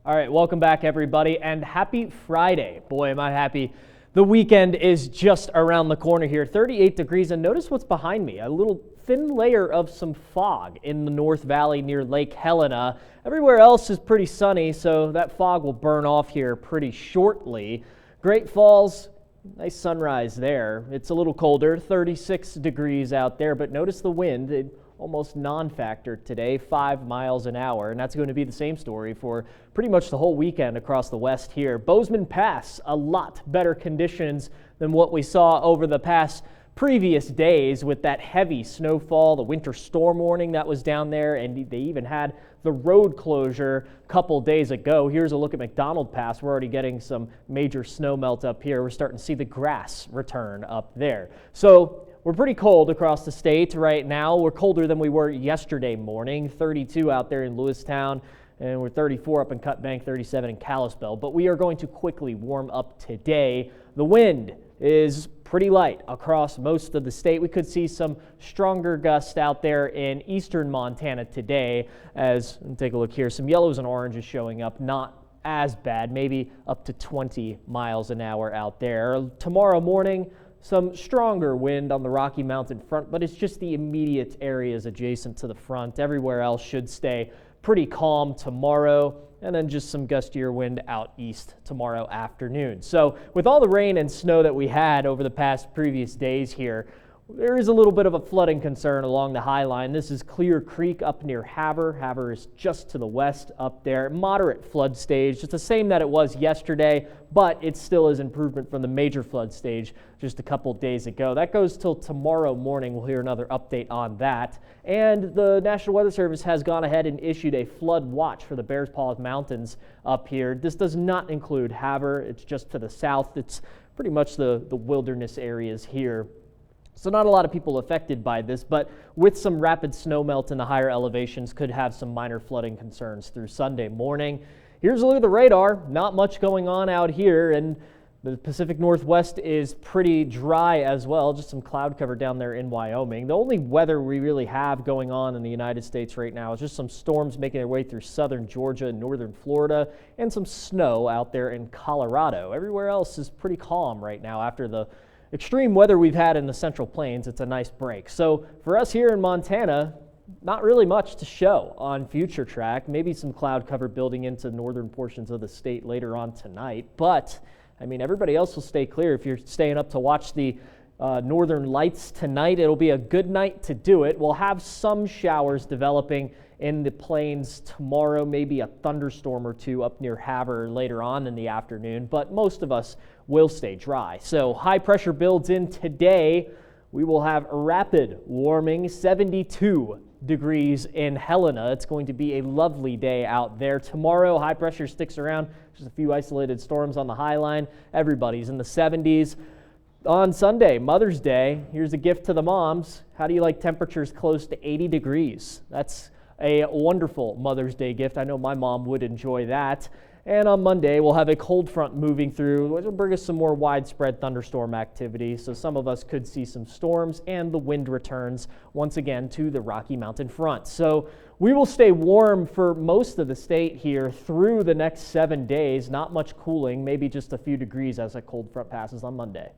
All right, welcome back, everybody, and happy Friday. Boy, am I happy. The weekend is just around the corner here, 38 degrees, and notice what's behind me, a little thin layer of some fog in the North Valley near Lake Helena. Everywhere else is pretty sunny, so that fog will burn off here pretty shortly. Great Falls, nice sunrise there. It's a little colder, 36 degrees out there, but notice the wind. Almost non-factor today, 5 miles an hour, and that's going to be the same story for pretty much the whole weekend across the west here. Bozeman Pass, a lot better conditions than what we saw over the past previous days with that heavy snowfall, the winter storm warning that was down there, and they even had the road closure a couple days ago. Here's a look at McDonald Pass. We're already getting some major snow melt up here. We're starting to see the grass return up there. So we're pretty cold across the state right now. We're colder than we were yesterday morning, 32 out there in Lewistown, and we're 34 up in Cut Bank, 37 in Kalispell. But we are going to quickly warm up today. The wind is pretty light across most of the state. We could see some stronger gusts out there in eastern Montana today. Take a look here, some yellows and oranges showing up, not as bad, maybe up to 20 miles an hour out there. Tomorrow morning, some stronger wind on the Rocky Mountain front, but it's just the immediate areas adjacent to the front. Everywhere else should stay pretty calm tomorrow, and then just some gustier wind out east tomorrow afternoon. So with all the rain and snow that we had over the past previous days here, there is a little bit of a flooding concern along the High Line. This is Clear Creek up near Havre. Havre is just to the west up there. Moderate flood stage. It's the same that it was yesterday, but it still is improvement from the major flood stage just a couple days ago. That goes till tomorrow morning. We'll hear another update on that. And the National Weather Service has gone ahead and issued a flood watch for the Bears Paws Mountains up here. This does not include Havre. It's just to the south. It's pretty much the wilderness areas here. So not a lot of people affected by this, but with some rapid snow melt in the higher elevations could have some minor flooding concerns through Sunday morning. Here's a look at the radar. Not much going on out here, and the Pacific Northwest is pretty dry as well. Just some cloud cover down there in Wyoming. The only weather we really have going on in the United States right now is just some storms making their way through southern Georgia and northern Florida, and some snow out there in Colorado. Everywhere else is pretty calm right now after the extreme weather we've had in the Central Plains. It's a nice break. So for us here in Montana, not really much to show on Future Track. Maybe some cloud cover building into northern portions of the state later on tonight. But, I mean, everybody else will stay clear. If you're staying up to watch the Northern Lights tonight, it'll be a good night to do it. We'll have some showers developing in the plains tomorrow, maybe a thunderstorm or two up near Havre later on in the afternoon, but most of us will stay dry. So high pressure builds in today. We will have rapid warming, 72 degrees in Helena. It's going to be a lovely day out there. Tomorrow, high pressure sticks around, just a few isolated storms on the High Line. Everybody's in the 70s. On Sunday, Mother's Day, here's a gift to the moms. How do you like temperatures close to 80 degrees? That's a wonderful Mother's Day gift. I know my mom would enjoy that. And on Monday, we'll have a cold front moving through, which will bring us some more widespread thunderstorm activity. So some of us could see some storms, and the wind returns once again to the Rocky Mountain front. So we will stay warm for most of the state here through the next 7 days. Not much cooling, maybe just a few degrees as a cold front passes on Monday.